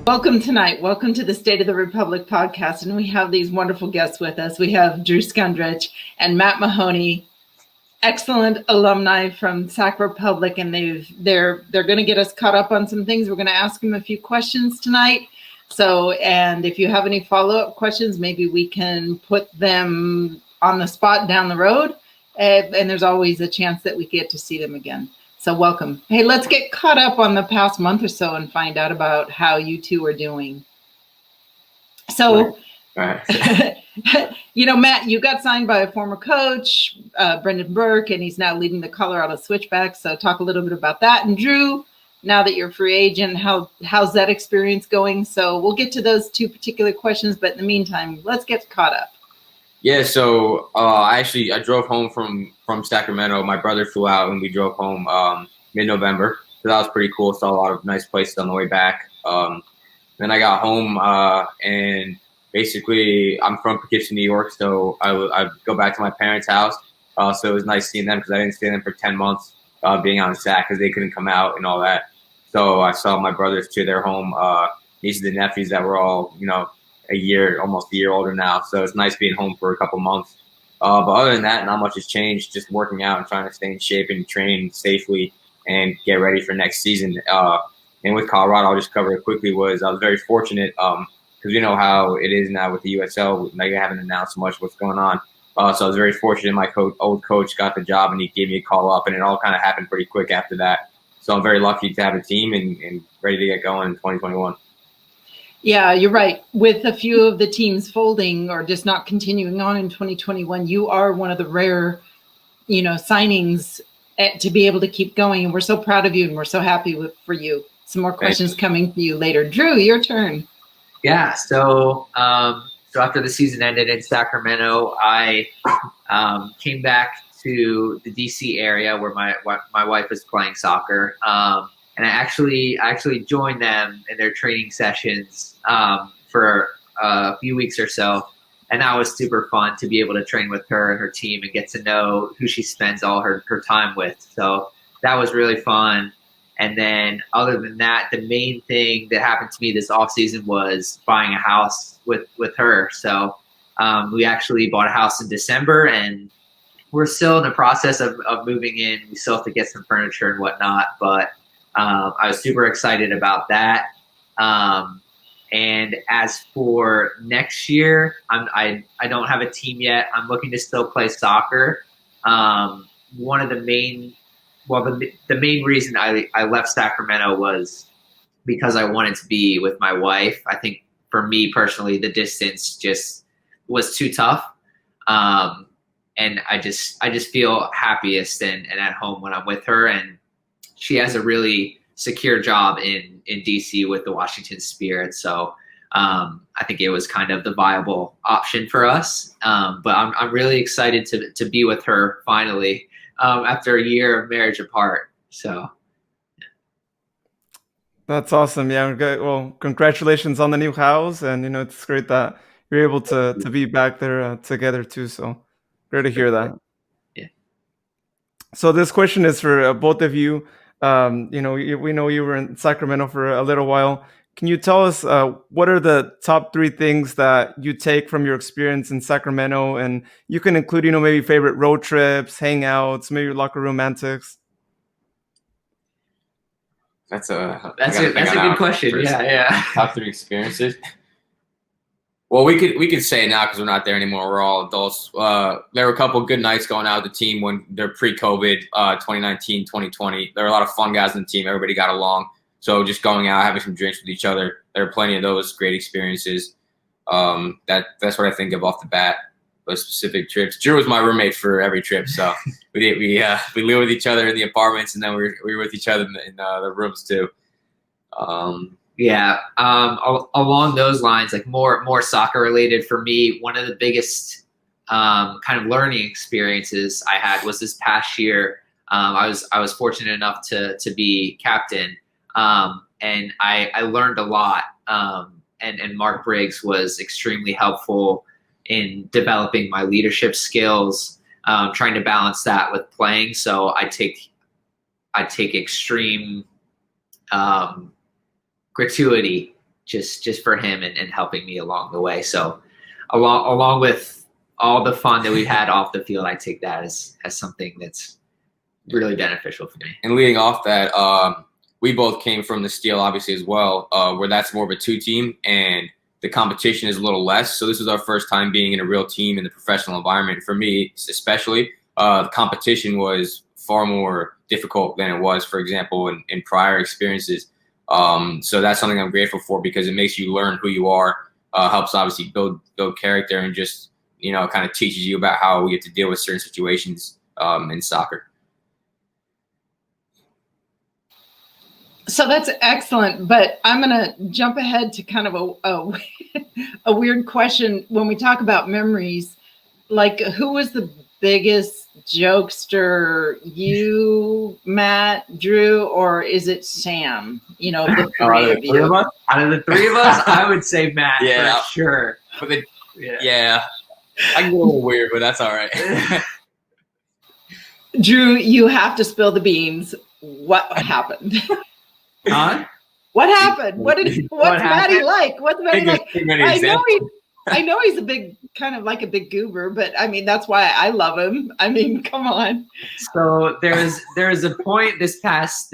Welcome tonight. Welcome to the State of the Republic podcast. And we have these wonderful guests with us. We have Drew Skundrich and Matt Mahoney, excellent alumni from Sac Republic. And they're going to get us caught up on some things. We're going to ask them a few questions tonight. So, and if you have any follow-up questions, maybe we can put them on the spot down the road. And there's always a chance that we get to see them again. So welcome. Hey, let's get caught up on the past month or so and find out about how you two are doing. So, Matt, you got signed by a former coach, Brendan Burke, and he's now leading the Colorado Switchbacks. So talk a little bit about that. And Drew, now that you're a free agent, how's that experience going? So we'll get to those two particular questions, but in the meantime, let's get caught up. Yeah, so I drove home from Sacramento. My brother flew out, and we drove home mid-November. So that was pretty cool. Saw a lot of nice places on the way back. Then I got home, and basically I'm from Poughkeepsie, New York, so I go back to my parents' house. So it was nice seeing them because I didn't see them for 10 months being on Sac because they couldn't come out and all that. So I saw my brothers to their home, nieces and nephews that were all, almost a year older now. So it's nice being home for a couple months. But other than that, not much has changed. Just working out and trying to stay in shape and train safely and get ready for next season. And with Colorado, I'll just cover it quickly, I was very fortunate because we know how it is now with the USL. They haven't announced much what's going on. So I was very fortunate. My old coach got the job, and he gave me a call up, and it all kind of happened pretty quick after that. So I'm very lucky to have a team and ready to get going in 2021. Yeah, you're right. With a few of the teams folding or just not continuing on in 2021, you are one of the rare, signings to be able to keep going. And we're so proud of you, and we're so happy for you. Some more questions coming for you later. Drew, your turn. Yeah. So after the season ended in Sacramento, I came back to the DC area where my wife was playing soccer. And I actually joined them in their training sessions for a few weeks or so. And that was super fun to be able to train with her and her team and get to know who she spends all her time with. So that was really fun. And then other than that, the main thing that happened to me this offseason was buying a house with her. So we actually bought a house in December, and we're still in the process of moving in. We still have to get some furniture and whatnot, but I was super excited about that. And as for next year, I don't have a team yet. I'm looking to still play soccer. One of the main reason I left Sacramento was because I wanted to be with my wife. I think for me personally, the distance just was too tough. And I just feel happiest and at home when I'm with her. And she has a really secure job in DC with the Washington Spirit. So I think it was kind of the viable option for us. But I'm really excited to be with her finally after a year of marriage apart. So. That's awesome. Yeah. Well, congratulations on the new house. And, it's great that you're able to be back there together too. So great to hear that. Yeah. So this question is for both of you. We know you were in Sacramento for a little while. Can you tell us what are the top 3 things that you take from your experience in Sacramento? And you can include, maybe favorite road trips, hangouts, maybe locker room antics. That's a good question. Yeah. Top 3 experiences. Well, we could say it now because we're not there anymore. We're all adults. There were a couple good nights going out with the team when they're pre-COVID, 2019, 2020. There were a lot of fun guys on the team. Everybody got along. So just going out, having some drinks with each other. There were plenty of those great experiences. That's what I think of off the bat. Those specific trips. Drew was my roommate for every trip, so we lived with each other in the apartments, and then we were with each other in the rooms too. Yeah. Along those lines, like more soccer related for me, one of the biggest kind of learning experiences I had was this past year. I was fortunate enough to be captain, and I learned a lot. And Mark Briggs was extremely helpful in developing my leadership skills, trying to balance that with playing. So I take extreme gratuity just for him and helping me along the way. So along with all the fun that we've had off the field, I take that as something that's really beneficial for me. And leading off that, we both came from the Steel, obviously, as well, where that's more of a 2-team, and the competition is a little less. So this was our first time being in a real team in the professional environment. For me, especially, the competition was far more difficult than it was, for example, in prior experiences. So that's something I'm grateful for, because it makes you learn who you are, helps obviously build character, and just, kind of teaches you about how we have to deal with certain situations in soccer. So that's excellent, but I'm going to jump ahead to kind of a weird question. When we talk about memories, like, who was the biggest jokester? You, Matt, Drew, or is it Sam? The three of you. Out of the three of us, I would say Matt, for sure. But yeah, I can get a little weird, but that's all right. Drew, you have to spill the beans. What happened? Huh? What happened? What's Matty like? What's Matty like? I know he's a big, kind of like a big goober, but I mean, that's why I love him. I mean, come on. So there's a point this past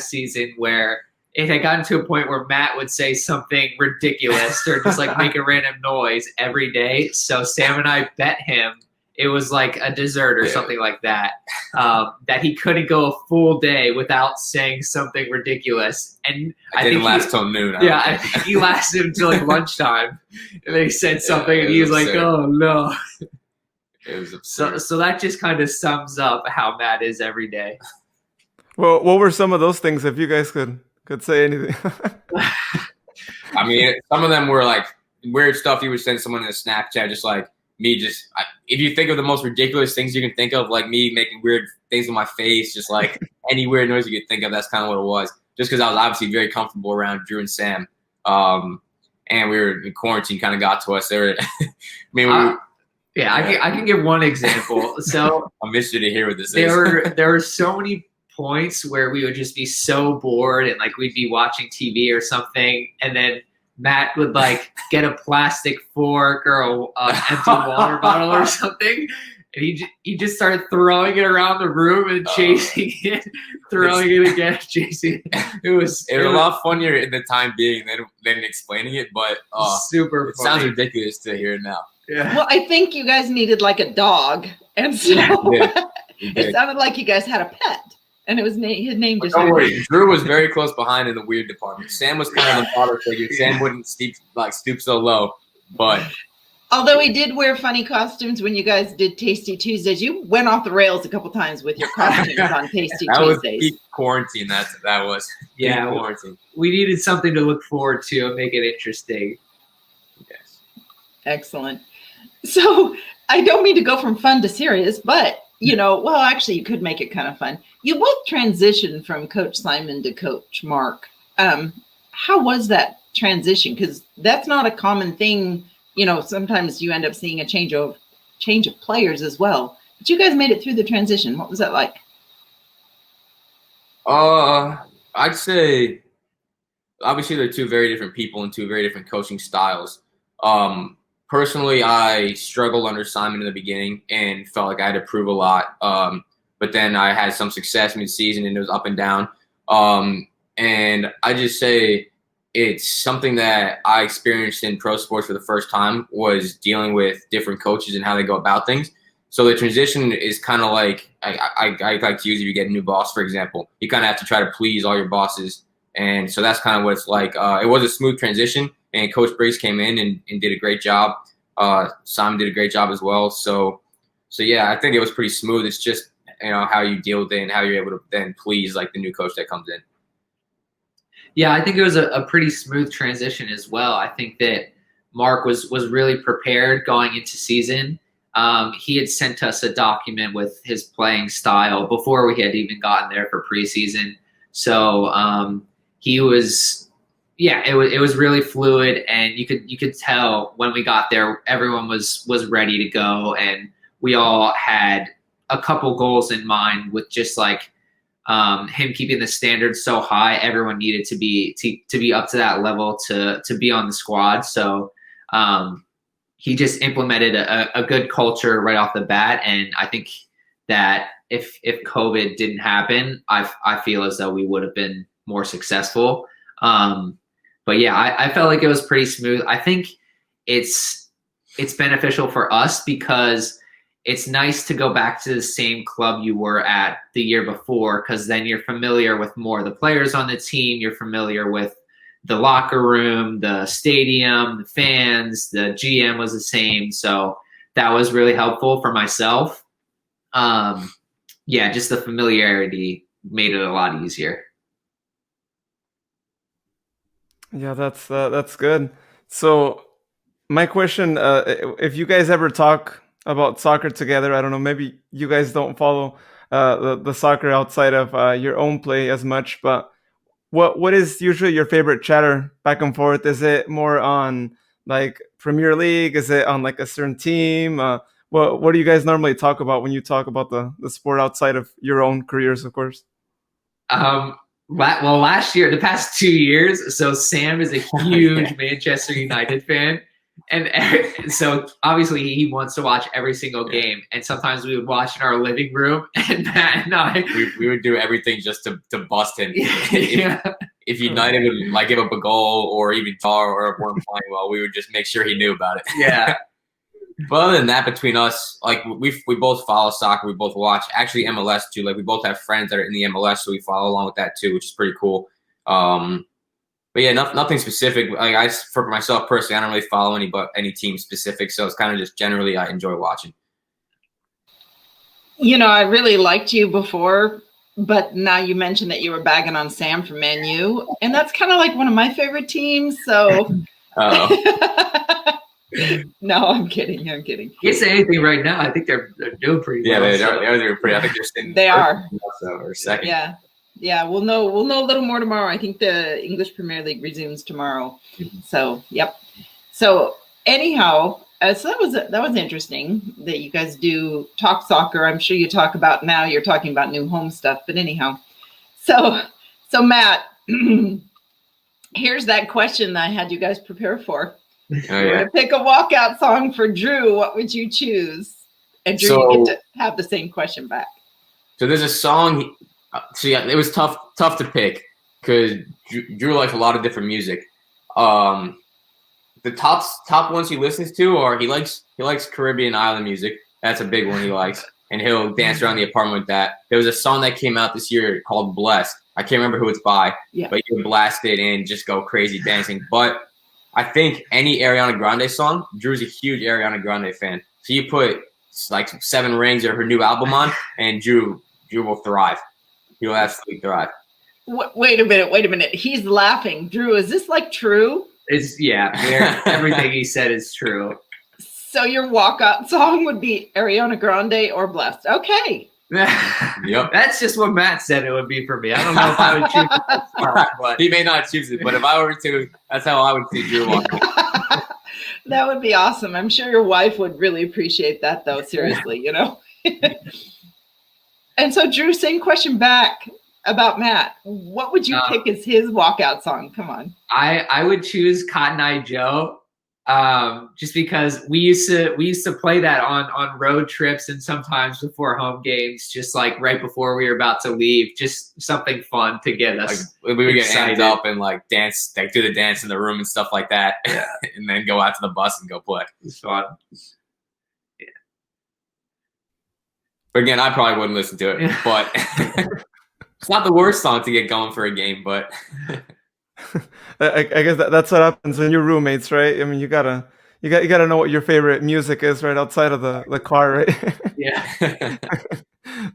season where it had gotten to a point where Matt would say something ridiculous or just like make a random noise every day. So Sam and I bet him it was like a dessert or something like that, that he couldn't go a full day without saying something ridiculous. And I didn't think last till noon. I think he lasted until like lunchtime, and then he said something, and he was like, "Oh no!" It was absurd. So that just kind of sums up how Matt is every day. Well, what were some of those things, if you guys could say anything? I mean, some of them were like weird stuff he would send someone in a Snapchat, just like me. If you think of the most ridiculous things you can think of, like me making weird things with my face, just like any weird noise you could think of, that's kind of what it was. Just because I was obviously very comfortable around Drew and Sam, and we were in quarantine, kind of got to us. I can give one example. So I'm interested to hear what this is. There were so many points where we would just be so bored, and like we'd be watching TV or something, and then Matt would like get a plastic fork or an empty water bottle or something, and he just started throwing it around the room and chasing it, throwing it again, chasing it. It was a lot funnier in the time being than explaining it, but super it funny. sounds ridiculous to hear now. Yeah. Well, I think you guys needed like a dog, and so it sounded like you guys had a pet. And it was his name just. Don't worry, Drew was very close behind in the weird department. Sam was kind of the father figure. Sam wouldn't stoop so low, but although he did wear funny costumes when you guys did Tasty Tuesdays, you went off the rails a couple times with your costumes on Tasty that Tuesdays. Was peak quarantine. That was quarantine. We needed something to look forward to and make it interesting. Yes, excellent. So I don't mean to go from fun to serious, but. Well, actually, you could make it kind of fun. You both transitioned from Coach Simon to Coach Mark. How was that transition? Because that's not a common thing. Sometimes you end up seeing a change of players as well. But you guys made it through the transition. What was that like? I'd say obviously they're two very different people and two very different coaching styles. Personally, I struggled under Simon in the beginning and felt like I had to prove a lot. But then I had some success mid-season, and it was up and down. And I just say it's something that I experienced in pro sports for the first time, was dealing with different coaches and how they go about things. So the transition is kind of like I like to use, if you get a new boss, for example, you kind of have to try to please all your bosses. And so that's kind of what it's like. It was a smooth transition. And Coach Briggs came in and did a great job. Simon did a great job as well. So yeah, I think it was pretty smooth. It's just how you deal with it and how you're able to then please like the new coach that comes in. Yeah, I think it was a pretty smooth transition as well. I think that Mark was really prepared going into season. He had sent us a document with his playing style before we had even gotten there for preseason. So he was. Yeah, it was really fluid, and you could tell when we got there, everyone was ready to go, and we all had a couple goals in mind with just like him keeping the standards so high, everyone needed to be up to that level to be on the squad. So he just implemented a good culture right off the bat, and I think that if COVID didn't happen, I feel as though we would have been more successful. But yeah, I felt like it was pretty smooth. I think it's beneficial for us because it's nice to go back to the same club you were at the year before, because then you're familiar with more of the players on the team. You're familiar with the locker room, the stadium, the fans, the GM was the same. So that was really helpful for myself. Yeah, just the familiarity made it a lot easier. Yeah, that's good. So my question, if you guys ever talk about soccer together, I don't know, maybe you guys don't follow the soccer outside of your own play as much, but what is usually your favorite chatter back and forth? Is it more on like Premier League? Is it on like a certain team? What do you guys normally talk about when you talk about the sport outside of your own careers, of course? Well, last year, the past 2 years, so Sam is a huge Manchester United fan. And so obviously he wants to watch every single game. And sometimes we would watch in our living room, and Matt and I we would do everything just to bust him. Yeah. If United would like give up a goal or even tar or if weren't playing well, we would just make sure he knew about it. Yeah. But other than that, between us, like we both follow soccer, we both watch actually MLS too. Like we both have friends that are in the MLS, so we follow along with that too, which is pretty cool. But yeah, nothing specific. Like for myself personally, I don't really follow any team specific, so it's kind of just generally I enjoy watching. You know, I really liked you before, but now you mentioned that you were bagging on Sam from Man U, and that's kind of like one of my favorite teams. So. No, I'm kidding. I'm kidding. You can't say anything right now. I think they're doing pretty well. Yeah, they're doing pretty. I think they're staying. They are. Or second. Yeah. We'll know a little more tomorrow. I think the English Premier League resumes tomorrow. So, yep. So, anyhow, so that was interesting that you guys do talk soccer. I'm sure you talk about now. You're talking about new home stuff, but anyhow. So Matt, here's that question that I had you guys prepare for. Oh, yeah. Pick a walkout song for Drew. What would you choose? And Drew, you get to have the same question back. So there's a song. So yeah, it was tough to pick because Drew likes a lot of different music. The top ones he listens to are he likes Caribbean island music. That's a big one he likes, and he'll dance around the apartment with that. There was a song that came out this year called "Blessed." I can't remember who it's by, but you can blast it and just go crazy dancing. But I think any Ariana Grande song, Drew's a huge Ariana Grande fan. So you put like 7 Rings or her new album on, and Drew will thrive. He'll absolutely thrive. Wait a minute. He's laughing. Drew, is this like true? Everything he said is true. So your walkout song would be Ariana Grande or Blessed. Okay. Yep. That's just what Matt said it would be for me. I don't know if I would choose it. But he may not choose it, but if I were to, that's how I would see Drew walking. That would be awesome. I'm sure your wife would really appreciate that, though. Seriously, you know. And so, Drew, same question back about Matt. What would you pick as his walkout song? Come on. I would choose Cotton Eye Joe. Just because we used to play that on road trips and sometimes before home games, just like right before we were about to leave, just something fun to get us. Like, we would get hands up and like dance, like do the dance in the room and stuff like that, and then go out to the bus and go play. It's fun. Yeah. But again, I probably wouldn't listen to it, but it's not the worst song to get going for a game, but. I guess that's what happens when you're roommates, right? I mean, you gotta know what your favorite music is right outside of the car, right? Yeah.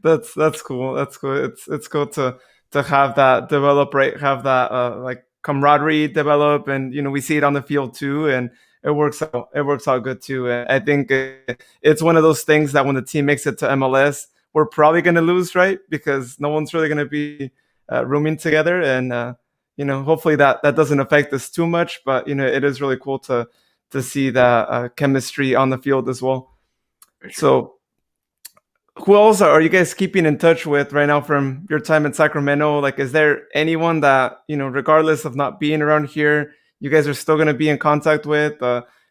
That's cool. That's cool. It's cool to have that develop, right? Have that like camaraderie develop, and we see it on the field too, and it works out good too. And I think it's one of those things that when the team makes it to MLS, we're probably gonna lose, right? Because no one's really gonna be rooming together, and hopefully that doesn't affect us too much, but it is really cool to see that chemistry on the field as well. Sure. So who else are you guys keeping in touch with right now from your time in Sacramento? Like, is there anyone that, regardless of not being around here, you guys are still going to be in contact with?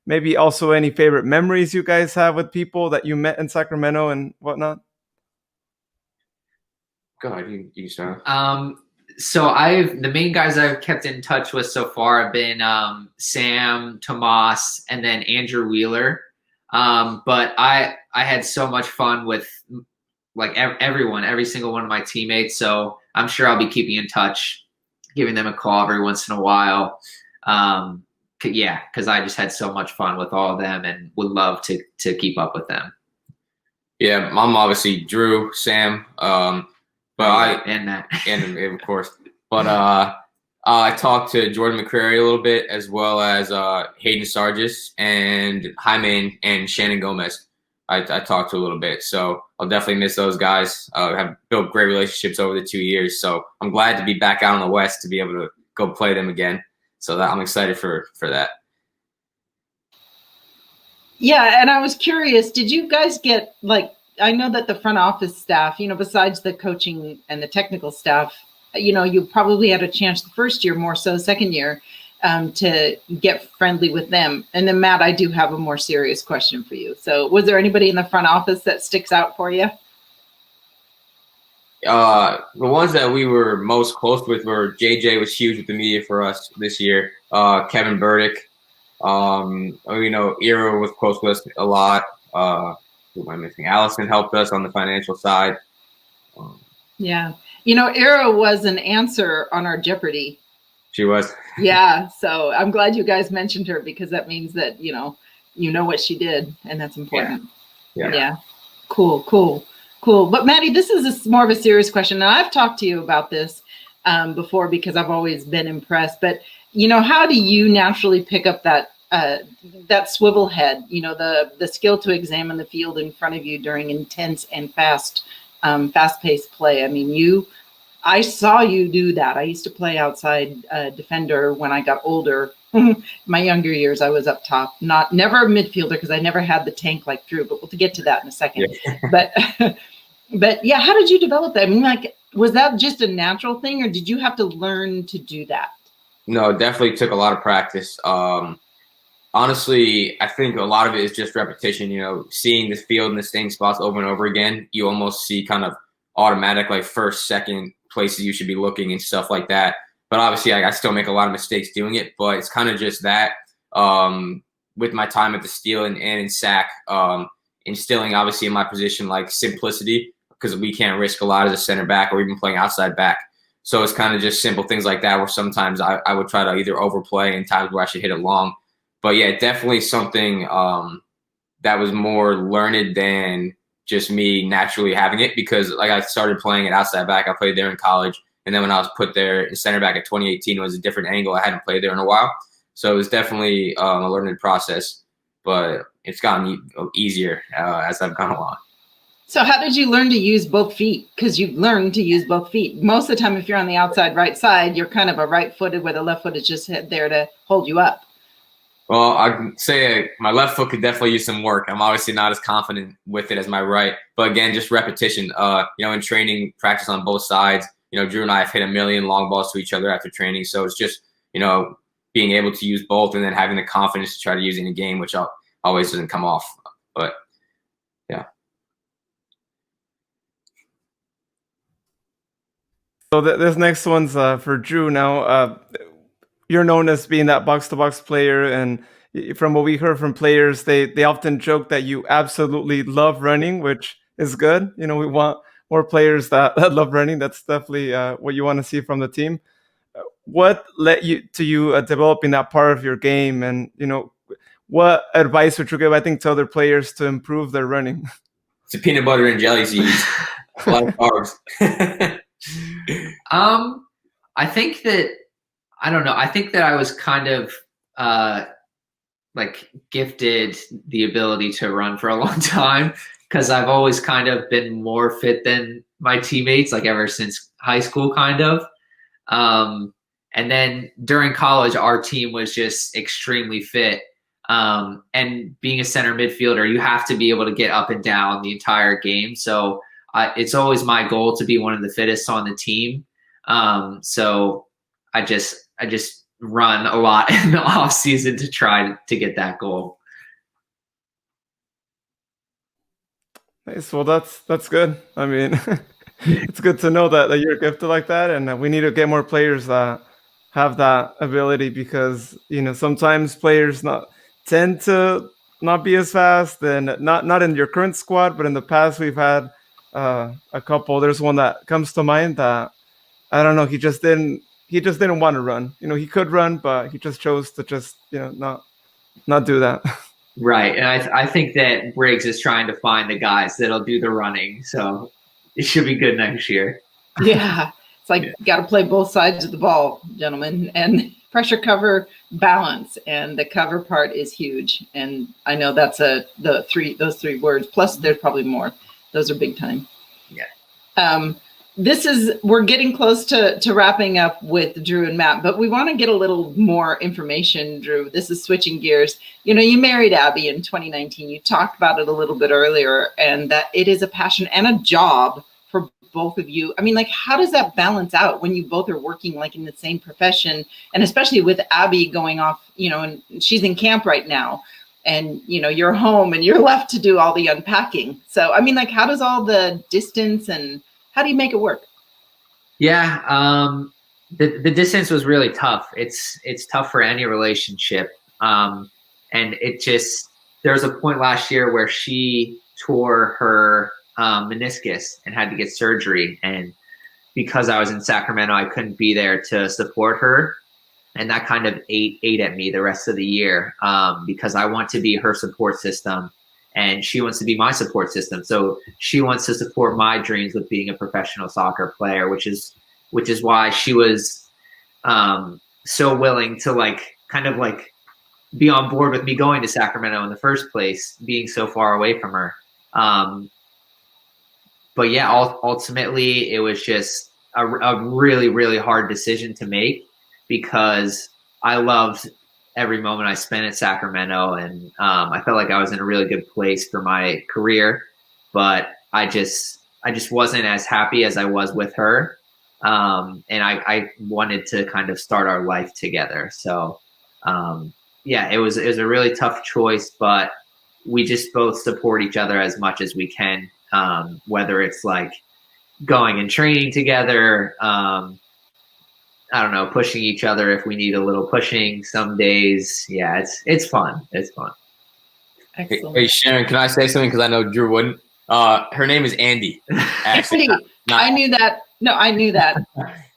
Maybe also any favorite memories you guys have with people that you met in Sacramento and whatnot? Go ahead, you start. So the main guys I've kept in touch with so far have been Sam, Tomas, and then Andrew Wheeler. But I had so much fun with like everyone, every single one of my teammates. So I'm sure I'll be keeping in touch, giving them a call every once in a while. Because I just had so much fun with all of them and would love to keep up with them. Yeah, I'm obviously Drew, Sam, and Matt, and of course, but I talked to Jordan McCrary a little bit, as well as Hayden Sargis and Jaime and Shannon Gomez. I talked to a little bit, so I'll definitely miss those guys. Have built great relationships over the 2 years, so I'm glad to be back out in the West to be able to go play them again. So that I'm excited for that. Yeah, and I was curious, did you guys get, like, I know that the front office staff, besides the coaching and the technical staff, you probably had a chance the first year, more so second year, to get friendly with them. And then, Matt, I do have a more serious question for you. So was there anybody in the front office that sticks out for you? The ones that we were most close with were JJ was huge with the media for us this year. Kevin Burdick, Ira was close with us a lot. Who am I missing? Allison helped us on the financial side. Yeah. Ira was an answer on our Jeopardy. She was. Yeah. So I'm glad you guys mentioned her, because that means that, you know what she did, and that's important. Yeah. Cool. But Maddie, this is more of a serious question. Now, I've talked to you about this before, because I've always been impressed, but how do you naturally pick up that swivel head, the skill to examine the field in front of you during intense and fast-paced play? I mean, I saw you do that. I used to play outside defender when I got older. My younger years, I was up top, never a midfielder, because I never had the tank like Drew, but we'll get to that in a second. Yeah. But yeah, how did you develop that? I mean, like, was that just a natural thing, or did you have to learn to do that? No, it definitely took a lot of practice. Honestly, I think a lot of it is just repetition, seeing the field in the same spots over and over again. You almost see kind of automatic, like, first, second places you should be looking and stuff like that. But obviously, I still make a lot of mistakes doing it, but it's kind of just that with my time at the Steel and in SAC, instilling, obviously, in my position, like, simplicity, because we can't risk a lot as a center back or even playing outside back. So it's kind of just simple things like that, where sometimes I would try to either overplay and times where I should hit it long. But yeah, definitely something that was more learned than just me naturally having it, because like I started playing at outside back. I played there in college. And then when I was put there in center back at 2018, it was a different angle. I hadn't played there in a while. So it was definitely a learning process, but it's gotten easier as I've gone along. So how did you learn to use both feet? Because you've learned to use both feet. Most of the time, if you're on the outside right side, you're kind of a right-footed, where the left foot is just there to hold you up. Well, I'd say my left foot could definitely use some work. I'm obviously not as confident with it as my right. But again, just repetition. In training, practice on both sides. Drew and I have hit a million long balls to each other after training. So it's just, being able to use both and then having the confidence to try to use it in a game, which always doesn't come off. But, yeah. So this next one's for Drew now. You're known as being that box-to-box player, and from what we heard from players, they often joke that you absolutely love running, which is good. We want more players that love running. That's definitely what you want to see from the team. What led you to developing that part of your game, and what advice would you give, I think, to other players to improve their running? It's a peanut butter and jelly seeds. A lot of carbs. I think that I was kind of gifted the ability to run for a long time, because I've always kind of been more fit than my teammates, like ever since high school, kind of. And then during college, our team was just extremely fit. And being a center midfielder, you have to be able to get up and down the entire game. So it's always my goal to be one of the fittest on the team. So I just run a lot in the off season to try to get that goal. Nice. Well, that's good. I mean, it's good to know that you're gifted like that, and we need to get more players that have that ability, because sometimes players tend to not be as fast, and not in your current squad, but in the past we've had a couple. There's one that comes to mind that I don't know. He just didn't want to run. He could run, but he just chose to just not do that. Right, and I think that Briggs is trying to find the guys that'll do the running, so it should be good next year. Yeah, it's like you got to play both sides of the ball, gentlemen, and pressure, cover, balance, and the cover part is huge. And I know that's those three words. Plus, there's probably more. Those are big time. Yeah. We're getting close to wrapping up with Drew and Matt, but we want to get a little more information, Drew. This is switching gears. You married Abby in 2019. You talked about it a little bit earlier, and that it is a passion and a job for both of you. I mean, like, how does that balance out when you both are working like in the same profession, and especially with Abby going off, and she's in camp right now, and you're home and you're left to do all the unpacking. So, I mean, like, how does all the distance and how do you make it work? Yeah, the distance was really tough. It's tough for any relationship. And there was a point last year where she tore her meniscus and had to get surgery. And because I was in Sacramento, I couldn't be there to support her. And that kind of ate at me the rest of the year, because I want to be her support system. And she wants to be my support system. So she wants to support my dreams with being a professional soccer player, which is why she was so willing to kind of be on board with me going to Sacramento in the first place, being so far away from her. But yeah, ultimately it was just a really, really hard decision to make, because I loved every moment I spent at Sacramento, and I felt like I was in a really good place for my career, but I just wasn't as happy as I was with her, and I wanted to kind of start our life together. So yeah, it was a really tough choice, but we just both support each other as much as we can, whether it's like going and training together, I don't know, pushing each other if we need a little pushing some days. Yeah, it's fun. It's fun. Excellent. Hey, Sharon, can I say something? Because I know Drew wouldn't. Her name is Andy. Actually, I knew that. No, I knew that,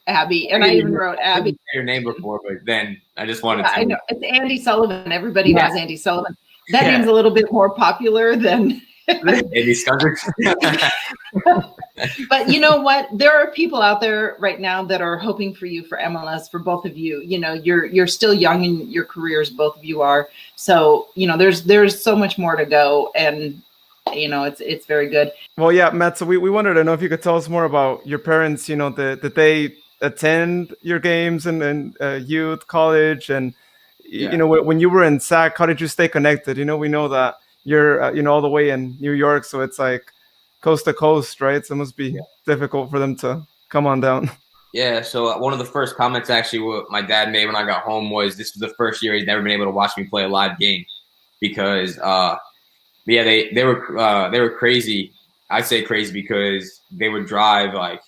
Abby. And I even wrote Abby. I didn't say your name before, but then I just wanted to. I know. It's Andy Sullivan. Everybody knows Andy Sullivan. That name's a little bit more popular than Andy Skundrich. But you know what? There are people out there right now that are hoping for you for MLS, for both of you. You're still young in your careers, both of you are. So, there's so much more to go, and it's very good. Well, yeah, Matt, so we wanted to know if you could tell us more about your parents, that they attend your games and youth, college, and when you were in SAC, how did you stay connected? We know that you're all the way in New York, so it's like coast to coast, right? So it must be difficult for them to come on down. Yeah, so one of the first comments actually what my dad made when I got home was this was the first year he'd never been able to watch me play a live game, because they were crazy. I'd say crazy because they would drive like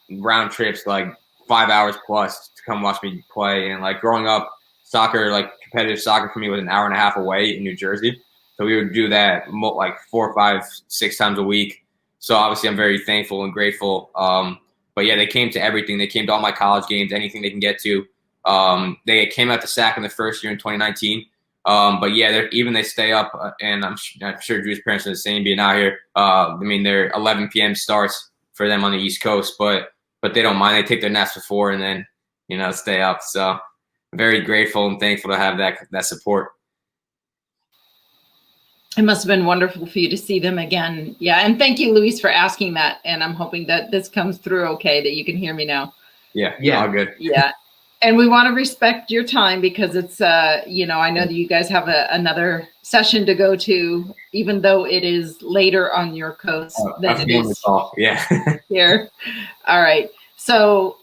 round trips, like 5 hours plus, to come watch me play. And like growing up, soccer, like competitive soccer for me, was an hour and a half away in New Jersey. So we would do that like 4, 5, 6 times a week. So obviously I'm very thankful and grateful. But yeah, they came to everything. They came to all my college games, anything they can get to. They came out to SAC in the first year in 2019. But yeah, they stay up, and I'm sure Drew's parents are the same being out here. They're 11 p.m. starts for them on the East Coast, but they don't mind. They take their naps before and then, stay up. So very grateful and thankful to have that support. It must have been wonderful for you to see them again. Yeah, and thank you, Luis, for asking that. And I'm hoping that this comes through okay, that you can hear me now. Yeah, all good. Yeah. And we want to respect your time because it's, I know that you guys have another session to go to, even though it is later on your coast than it is here. All right. So,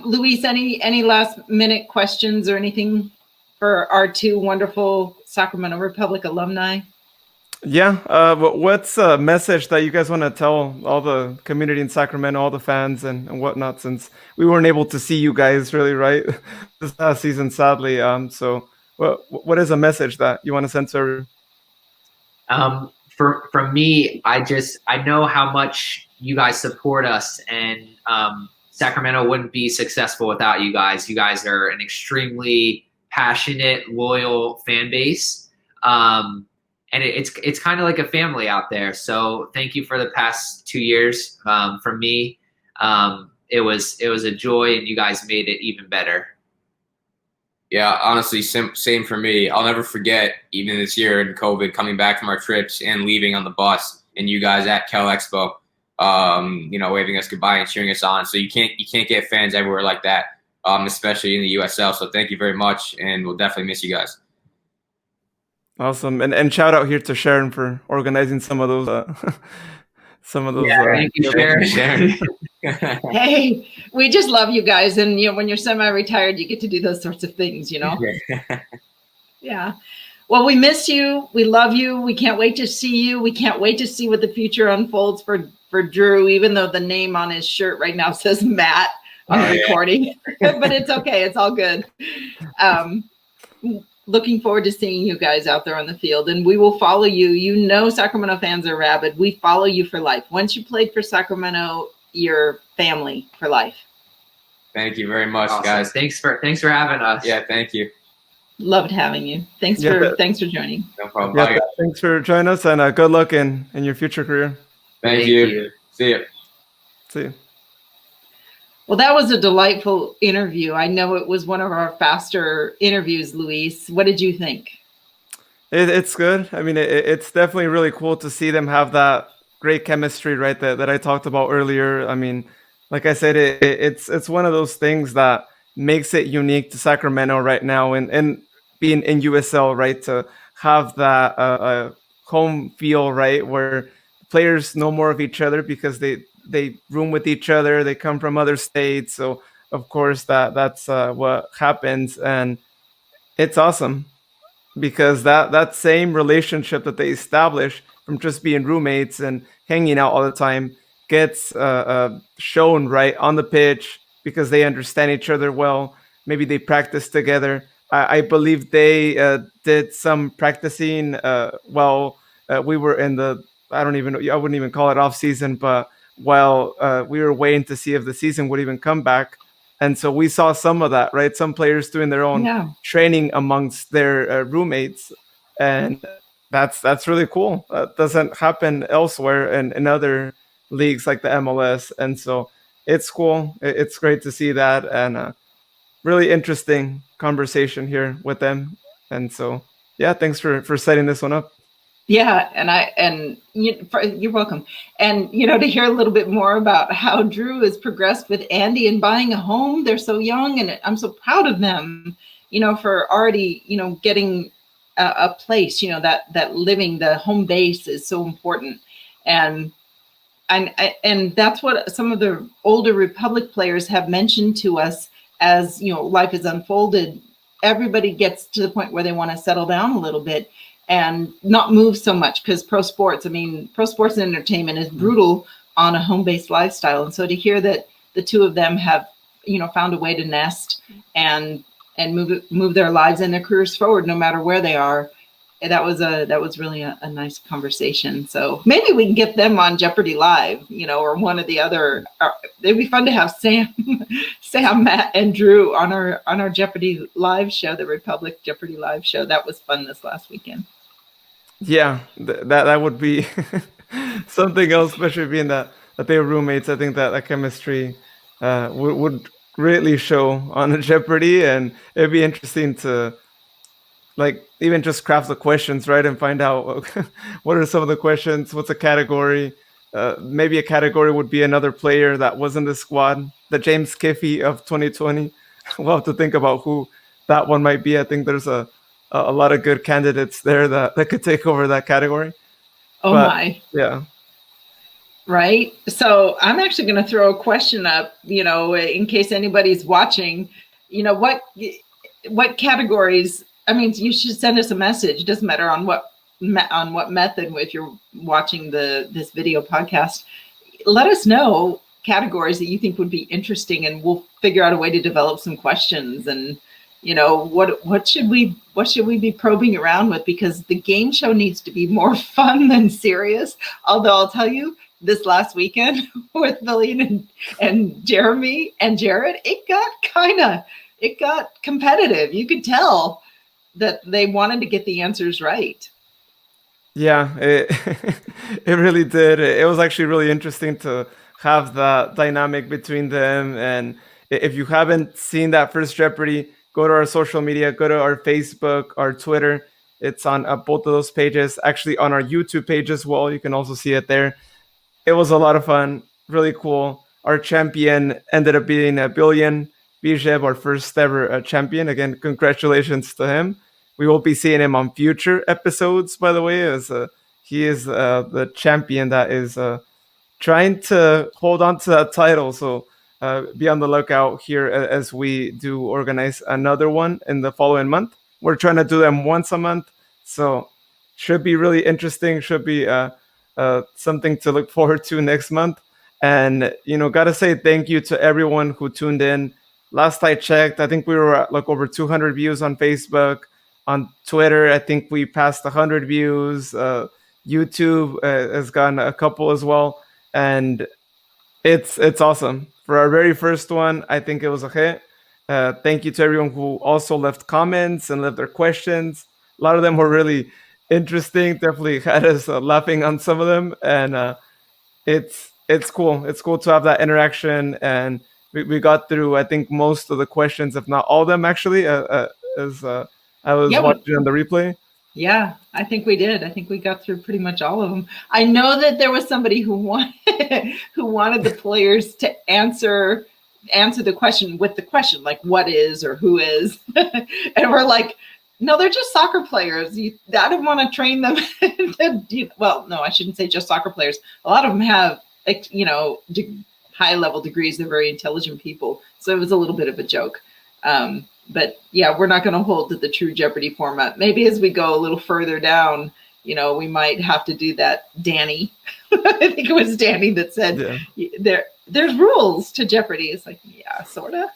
Luis, any last minute questions or anything for our two wonderful Sacramento Republic alumni? Yeah. What's a message that you guys want to tell all the community in Sacramento, all the fans and whatnot, since we weren't able to see you guys really, right, this past season, sadly. So what is a message that you want to send to everyone? From me, I know how much you guys support us, and Sacramento wouldn't be successful without you guys. You guys are an extremely passionate, loyal fan base. And it's kind of like a family out there. So thank you for the past 2 years. From me, it was a joy, and you guys made it even better. Yeah, honestly, same for me. I'll never forget, even this year in COVID, coming back from our trips and leaving on the bus, and you guys at Cal Expo, waving us goodbye and cheering us on. So you can't get fans everywhere like that, especially in the USL. So thank you very much, and we'll definitely miss you guys. Awesome, and shout out here to Sharon for organizing some of those. Thank you, Sharon. Hey, we just love you guys, and when you're semi-retired, you get to do those sorts of things. Yeah. Well, we miss you. We love you. We can't wait to see you. We can't wait to see what the future unfolds for Drew, even though the name on his shirt right now says Matt on the recording, but it's okay. It's all good. Looking forward to seeing you guys out there on the field, and we will follow you. Sacramento fans are rabid. We follow you for life. Once you played for Sacramento, you're family for life. Thank you very much, awesome. guys. Thanks for having us. Yeah, thank you. Loved having you. Thanks for joining. No problem. Yeah, Bye, thanks for joining us, and good luck in your future career. Thank you. See you. See you. Well, that was a delightful interview. I know it was one of our faster interviews, Luis. What did you think? It's good. I mean, it's definitely really cool to see them have that great chemistry, right? That I talked about earlier. I mean, like I said, it's one of those things that makes it unique to Sacramento right now, and being in USL, right? To have that home feel, right, where players know more of each other because they room with each other. They come from other states, so of course that's what happens, and it's awesome because that same relationship that they establish from just being roommates and hanging out all the time gets shown right on the pitch because they understand each other well. Maybe they practice together. I believe they did some practicing while we were in the I wouldn't even call it off season, but while we were waiting to see if the season would even come back. And so we saw some of that, right? Some players doing their own training amongst their roommates. And that's really cool. That doesn't happen elsewhere in other leagues like the MLS. And so it's cool. It's great to see that. And really interesting conversation here with them. And so, yeah, thanks for setting this one up. Yeah, you're welcome. And to hear a little bit more about how Drew has progressed with Andy and buying a home. They're so young, and I'm so proud of them. For already getting a place. That living, the home base is so important, and that's what some of the older Republic players have mentioned to us as life has unfolded. Everybody gets to the point where they want to settle down a little bit and not move so much, because pro sports and entertainment is brutal on a home-based lifestyle. And so to hear that the two of them have, found a way to nest and move their lives and their careers forward, no matter where they are, that was really a nice conversation. So maybe we can get them on Jeopardy Live, or one of the other. It'd be fun to have Sam, Matt, and Drew on our Jeopardy Live show, the Republic Jeopardy Live show. That was fun this last weekend. Yeah, that would be something else, especially being that they were roommates. I think that chemistry would greatly show on Jeopardy, and it'd be interesting to even just craft the questions, right, and find out what are some of the questions, what's a category. Maybe a category would be another player that was in the squad, the James Kiffey of 2020. we'll have to think about who that one might be. I think there's a lot of good candidates there that could take over that category. Oh But, my. yeah. Right. So I'm actually going to throw a question up, in case anybody's watching, what categories, I mean, you should send us a message. It doesn't matter on what method, if you're watching this video podcast, let us know categories that you think would be interesting, and we'll figure out a way to develop some questions. And what should we be probing around with, because the game show needs to be more fun than serious. Although I'll tell you, this last weekend with Billy and Jeremy and Jared, it got competitive. You could tell that they wanted to get the answers right. Yeah, it really did. It was actually really interesting to have the dynamic between them. And if you haven't seen that first Jeopardy, go to our social media, go to our Facebook, our Twitter. It's on both of those pages, actually on our YouTube page as well. You can also see it there. It was a lot of fun, really cool. Our champion ended up being Billion Bijeb, our first ever champion. Again, congratulations to him. We will be seeing him on future episodes, by the way, as he is the champion that is trying to hold on to that title. So be on the lookout here as we do organize another one in the following month. We're trying to do them once a month, so should be really interesting. Should be something to look forward to next month. And gotta say thank you to everyone who tuned in. Last I checked, I think we were at like over 200 views on Facebook. On Twitter, I think we passed 100 views. YouTube has gotten a couple as well, and it's awesome. For our very first one, I think it was a hit. Thank you to everyone who also left comments and left their questions. A lot of them were really interesting. Definitely had us laughing on some of them, and it's cool. It's cool to have that interaction, and we got through, I think, most of the questions, if not all of them, actually, as I was watching on the replay. Yeah, I think we did. I think we got through pretty much all of them. I know that there was somebody who wanted the players to answer the question with the question, like what is or who is, and we're like, no, they're just soccer players. I don't want to train them. Well, no, I shouldn't say just soccer players. A lot of them have, high level degrees. They're very intelligent people. So it was a little bit of a joke. But yeah, we're not going to hold to the true Jeopardy format. Maybe as we go a little further down, we might have to do that. Danny, I think it was Danny that said, there's rules to Jeopardy. It's like, yeah, sort of.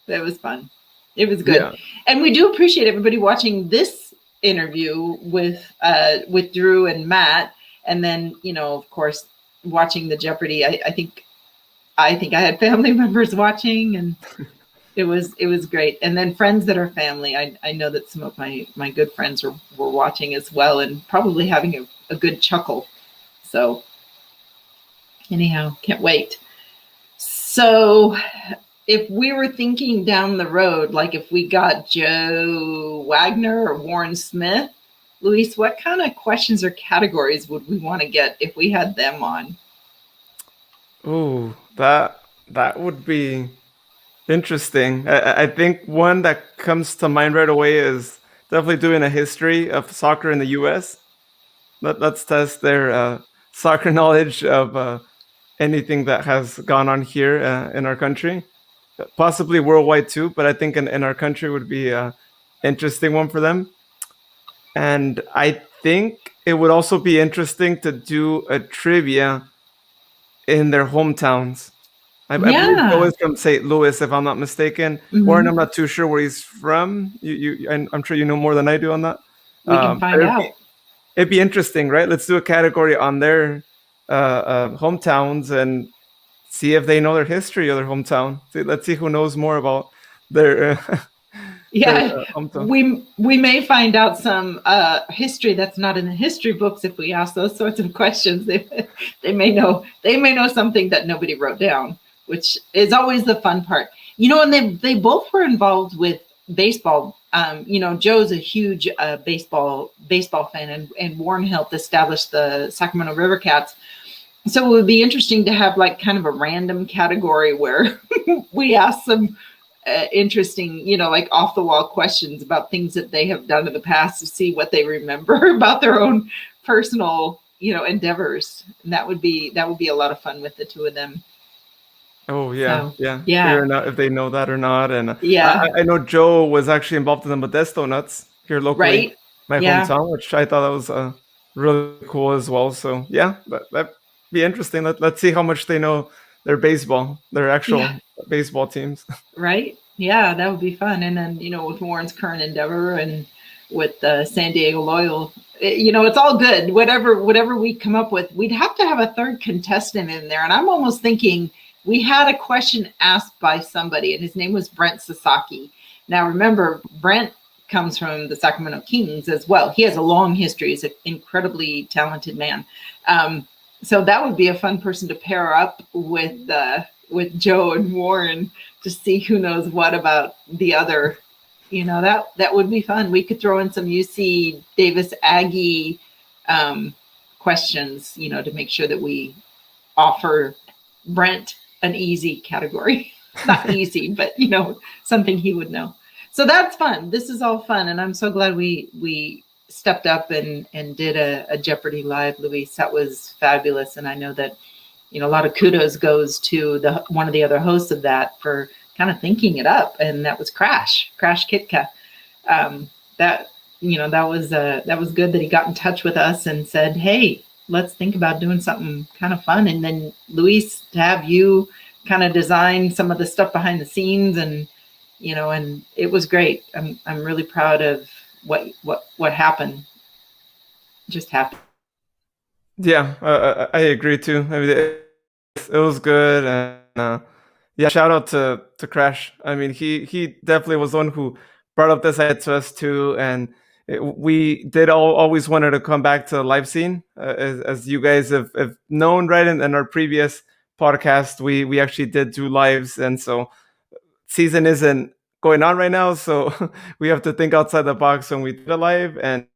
It was fun. It was good. Yeah. And we do appreciate everybody watching this interview with Drew and Matt. And then, of course, watching the Jeopardy. I think I had family members watching, and it was great. And then friends that are family. I know that some of my good friends were watching as well, and probably having a good chuckle. So anyhow, can't wait. So if we were thinking down the road, like if we got Joe Wagner or Warren Smith, Luis, what kind of questions or categories would we want to get if we had them on? Oh, that would be interesting. I think one that comes to mind right away is definitely doing a history of soccer in the U.S. Let's test their soccer knowledge of anything that has gone on here in our country. Possibly worldwide too, but I think in our country would be an interesting one for them. And I think it would also be interesting to do a trivia in their hometowns. I believe Joe is from St. Louis, if I'm not mistaken. Mm-hmm. Warren, I'm not too sure where he's from. I'm sure you know more than I do on that. We can find out. It'd be interesting, right? Let's do a category on their hometowns and see if they know their history of their hometown. Let's see who knows more about their hometown. We may find out some history that's not in the history books if we ask those sorts of questions. They may know something that nobody wrote down, which is always the fun part. And they both were involved with baseball. Joe's a huge baseball fan, and Warren helped establish the Sacramento River Cats. So it would be interesting to have like kind of a random category where we ask them interesting, like off the wall questions about things that they have done in the past to see what they remember about their own personal, endeavors. And that would be a lot of fun with the two of them. Oh yeah, So, yeah. yeah. Figuring out if they know that or not, and Yeah. I know Joe was actually involved in the Modesto Nuts here locally, Right. my Yeah. hometown, which I thought that was really cool as well. So yeah, that'd be interesting. Let's see how much they know their actual baseball teams. Right. Yeah, that would be fun. And then, with Warren's current endeavor and with San Diego Loyal, it's all good. Whatever we come up with, we'd have to have a third contestant in there. And I'm almost thinking we had a question asked by somebody, and his name was Brent Sasaki. Now, remember, Brent comes from the Sacramento Kings as well. He has a long history. He's an incredibly talented man. So that would be a fun person to pair up with Joe and Warren to see who knows what about the other. That would be fun. We could throw in some UC Davis Aggie questions, to make sure that we offer Brent an easy category. Not easy, but something he would know. So that's fun. This is all fun, and I'm so glad we stepped up and did a Jeopardy live, Luis. That was fabulous, and I know that a lot of kudos goes to one of the other hosts of that for kind of thinking it up, and that was Crash Kitka. That was good that he got in touch with us and said, hey, let's think about doing something kind of fun. And then Luis, to have you kind of design some of the stuff behind the scenes, and and it was great. I'm really proud of what happened. Just happened. Yeah, I agree too. I mean, it was good, and yeah, shout out to Crash. I mean, he definitely was the one who brought up this idea to us too, and we did always wanted to come back to the live scene, as you guys have known, right? In our previous podcast, we actually did do lives, and so season isn't going on right now, so we have to think outside the box when we did a live. And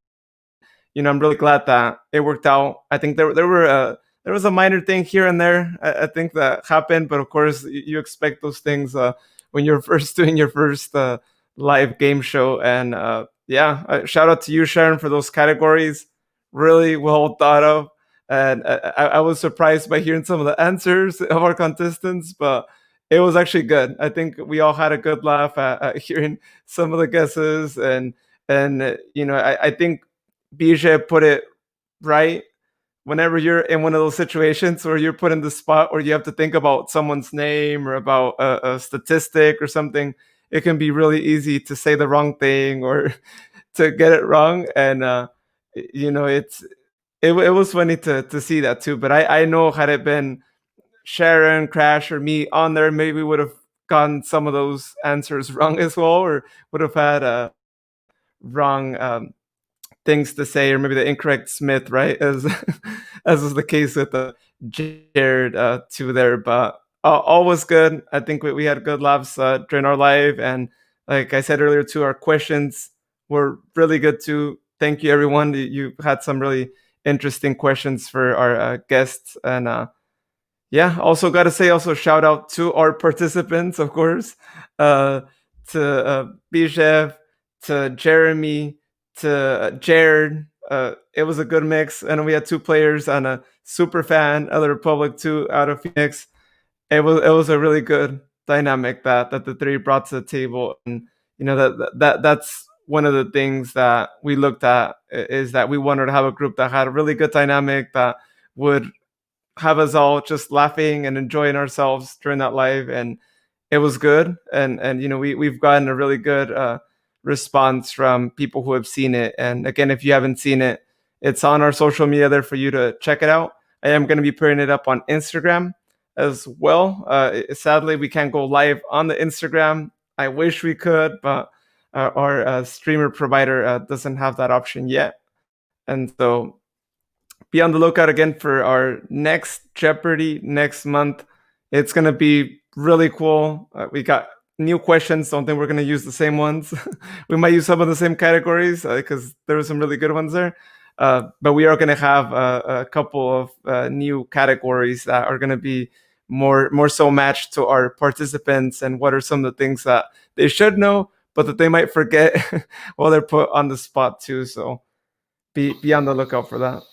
I'm really glad that it worked out. I think there was a minor thing here and there, I think, that happened, but of course you expect those things when you're first doing your first live game show. And shout out to you, Sharon, for those categories. Really well thought of. And I was surprised by hearing some of the answers of our contestants, but it was actually good. I think we all had a good laugh at hearing some of the guesses, and I think Bijay put it right. Whenever you're in one of those situations where you're put in the spot where you have to think about someone's name or about a statistic or something, it can be really easy to say the wrong thing or to get it wrong. And it was funny to see that too. But I know, had it been Sharon, Crash, or me on there, maybe we would have gotten some of those answers wrong as well, or would have had wrong things to say, or maybe the incorrect Smith, right? As was the case with Jared too there. But all was good. I think we had good laughs during our live, and like I said earlier too, our questions were really good too. Thank you, everyone. You had some really interesting questions for our guests, and also got to say, also shout out to our participants, of course, to Bijev, to Jeremy, to Jared. It was a good mix, and we had two players and a super fan of the Republic, too, out of Phoenix. It was a really good dynamic that the three brought to the table, and that's one of the things that we looked at, is that we wanted to have a group that had a really good dynamic, that would have us all just laughing and enjoying ourselves during that live. And it was good, and we've gotten a really good response from people who have seen it. And again, if you haven't seen it, it's on our social media there for you to check it out. I am going to be putting it up on Instagram as well. Sadly, we can't go live on the Instagram. I wish we could, but our streamer provider doesn't have that option yet. And so be on the lookout again for our next Jeopardy next month. It's going to be really cool. We got new questions. Don't think we're going to use the same ones. We might use some of the same categories because there were some really good ones there. But we are going to have a couple of new categories that are going to be more so matched to our participants, and what are some of the things that they should know, but that they might forget while they're put on the spot too. So be on the lookout for that.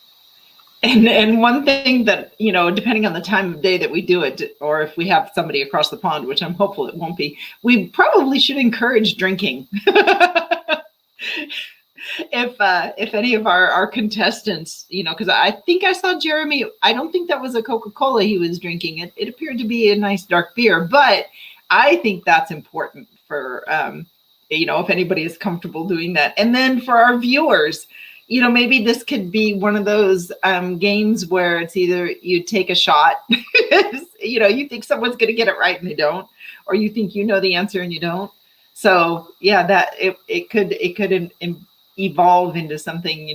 And one thing that, depending on the time of day that we do it, or if we have somebody across the pond, which I'm hopeful it won't be, we probably should encourage drinking. If any of our contestants, because I think I saw Jeremy, I don't think that was a Coca-Cola he was drinking. It appeared to be a nice dark beer, but I think that's important for, if anybody is comfortable doing that. And then for our viewers, maybe this could be one of those games where it's either you take a shot, you think someone's going to get it right and they don't, or you think you know the answer and you don't. So yeah, that it could evolve into something,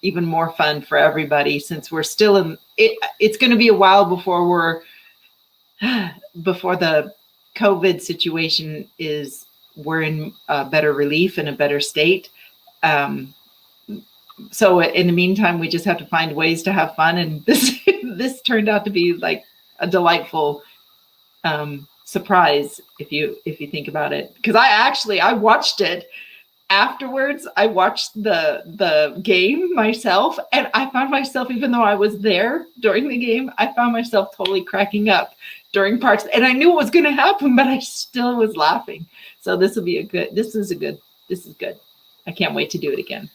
even more fun for everybody, since we're still in it. It's going to be a while before the COVID situation we're in a better relief and a better state. So in the meantime, we just have to find ways to have fun. And this turned out to be like a delightful surprise if you think about it. Because I watched it afterwards. I watched the game myself, and I found myself, even though I was there during the game, I found myself totally cracking up during parts, and I knew what was going to happen, but I still was laughing. So this is good. I can't wait to do it again.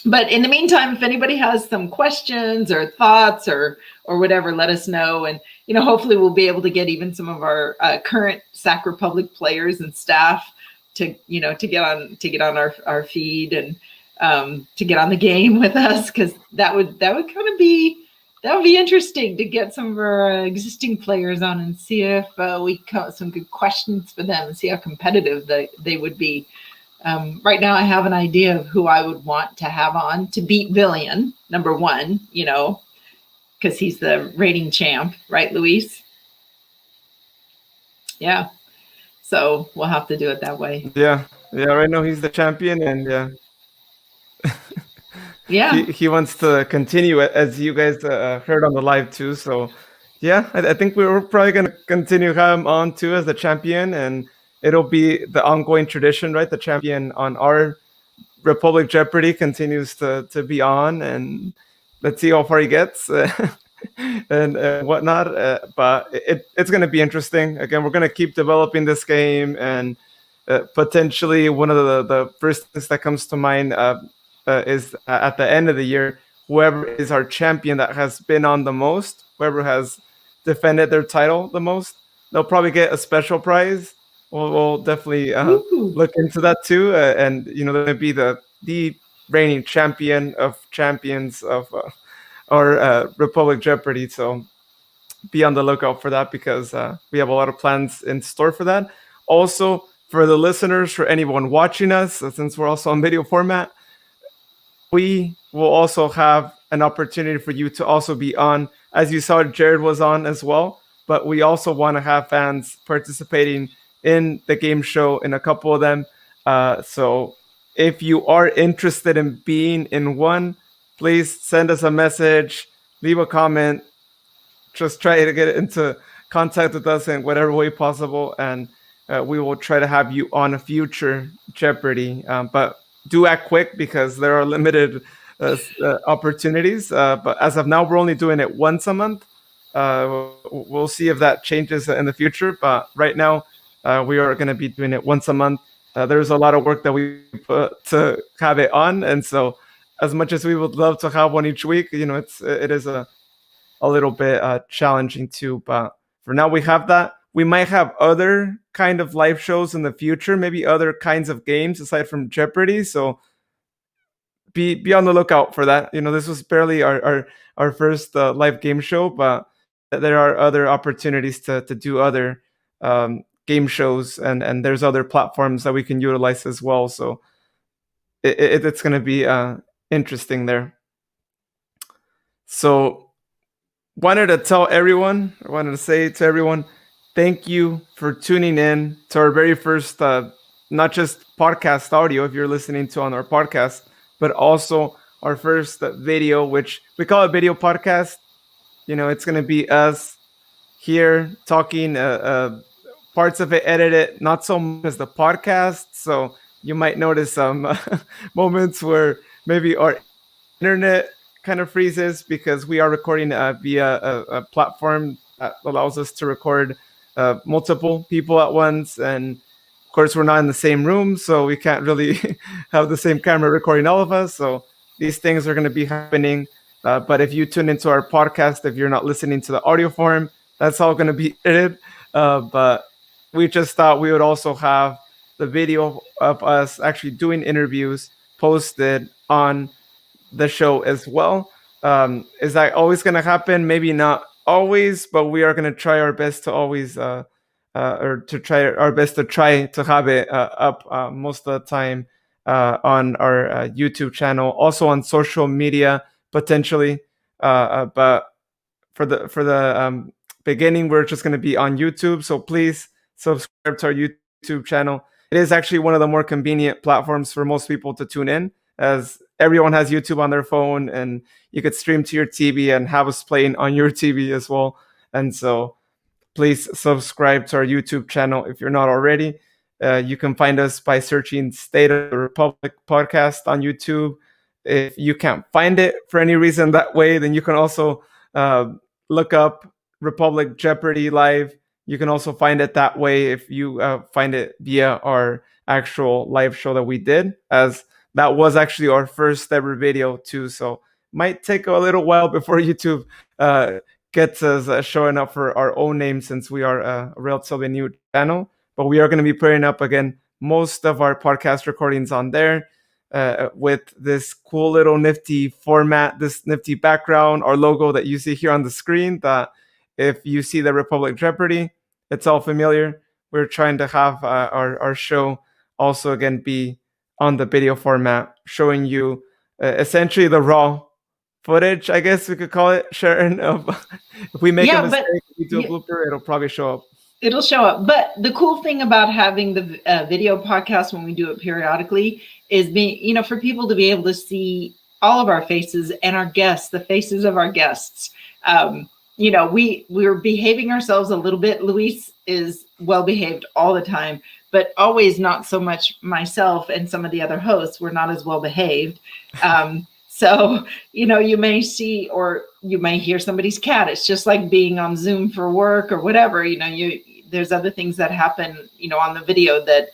But in the meantime, if anybody has some questions or thoughts or whatever, let us know. And, hopefully we'll be able to get even some of our current Sac Republic players and staff to get on our feed and to get on the game with us, because that would be interesting to get some of our existing players on and see if we come some good questions for them and see how competitive they would be. Right now I have an idea of who I would want to have on to beat Villian, number one, because he's the reigning champ, right, Luis? Yeah. So we'll have to do it that way. Yeah. Right now he's the champion, and yeah, he wants to continue it, as you guys heard on the live too. So yeah, I think we're probably going to continue him on too as the champion, and it'll be the ongoing tradition, right? The champion on our Republic Jeopardy continues to be on, and let's see how far he gets and whatnot. But it's going to be interesting. Again, we're going to keep developing this game, and potentially one of the first things that comes to mind is at the end of the year, whoever is our champion that has been on the most, whoever has defended their title the most, they'll probably get a special prize. We'll definitely look into that too, and they'll be the reigning champion of champions of our Republic Jeopardy. So be on the lookout for that, because we have a lot of plans in store for that. Also, for the listeners, for anyone watching us, since we're also on video format, we will also have an opportunity for you to also be on. As you saw, Jared was on as well, but we also want to have fans participating in the game show, in a couple of them. So if you are interested in being in one, please send us a message, leave a comment, just try to get into contact with us in whatever way possible, and we will try to have you on a future Jeopardy. But do act quick, because there are limited opportunities. But as of now, we're only doing it once a month. We'll see if that changes in the future. But right now, we are going to be doing it once a month. There's a lot of work that we put to have it on, and so as much as we would love to have one each week, it is a little bit challenging too. But for now, we have that. We might have other kind of live shows in the future, maybe other kinds of games aside from Jeopardy. So be on the lookout for that. This was barely our first live game show, but there are other opportunities to do other game shows, and there's other platforms that we can utilize as well. So it's going to be interesting there. So wanted to say to everyone, thank you for tuning in to our very first, not just podcast audio, if you're listening to on our podcast, but also our first video, which we call a video podcast. It's going to be us here talking, parts of it edited, not so much as the podcast. So you might notice some moments where maybe our internet kind of freezes because we are recording via a platform that allows us to record multiple people at once. And of course, we're not in the same room, so we can't really have the same camera recording all of us. So these things are going to be happening. But if you tune into our podcast, if you're not listening to the audio form, that's all going to be edited. But we just thought we would also have the video of us actually doing interviews posted on the show as well. Is that always going to happen? Maybe not always, but we are going to try our best to always, or to try our best to have it up most of the time on our YouTube channel, also on social media potentially. But for the beginning, we're just going to be on YouTube. So please subscribe to our YouTube channel. It is actually one of the more convenient platforms for most people to tune in, as everyone has YouTube on their phone, and you could stream to your TV and have us playing on your TV as well. And so please subscribe to our YouTube channel if you're not already. You can find us by searching State of the Republic podcast on YouTube. If you can't find it for any reason that way, then you can also look up Republic Jeopardy Live. You can also find it that way if you find it via our actual live show that we did, as that was actually our first ever video too. So might take a little while before YouTube gets us showing up for our own name, since we are a relatively new channel. But we are going to be putting up again most of our podcast recordings on there with this cool little nifty format, this nifty background, our logo that you see here on the screen. That if you see the Republic Jeopardy, it's all familiar. We're trying to have our show also again be on the video format, showing you essentially the raw footage, I guess we could call it, Sharon, of if we make a mistake, we do a blooper, it'll probably show up. It'll show up. But the cool thing about having the video podcast when we do it periodically is being, for people to be able to see all of our faces and our guests, the faces of our guests. We're behaving ourselves a little bit. Luis is well behaved all the time, but always not so much myself and some of the other hosts. We're not as well behaved. So, you may see, or you may hear somebody's cat. It's just like being on Zoom for work or whatever. There's other things that happen, on the video that,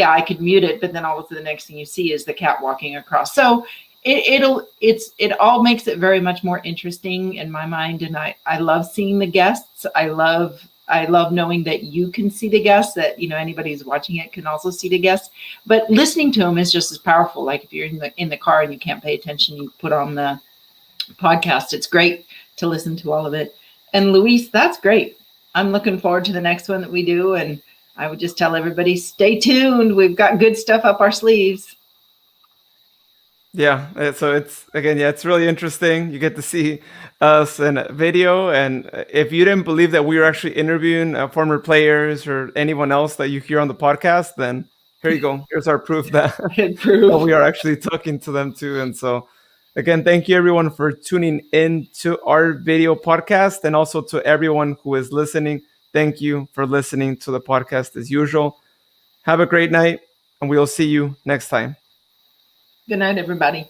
I could mute it, but then all of the next thing you see is the cat walking across. So it all makes it very much more interesting in my mind. And I love seeing the guests. I love knowing that you can see the guests, that, anybody who's watching it can also see the guests, but listening to them is just as powerful. Like if you're in the car and you can't pay attention, you put on the podcast. It's great to listen to all of it. And Luis, that's great. I'm looking forward to the next one that we do. And I would just tell everybody, stay tuned. We've got good stuff up our sleeves. Yeah, so it's really interesting. You get to see us in a video, and if you didn't believe that we were actually interviewing former players or anyone else that you hear on the podcast, then here you go. Here's our proof that we are actually talking to them too. And so, again, thank you everyone for tuning in to our video podcast, and also to everyone who is listening. Thank you for listening to the podcast as usual. Have a great night, and we'll see you next time. Good night, everybody.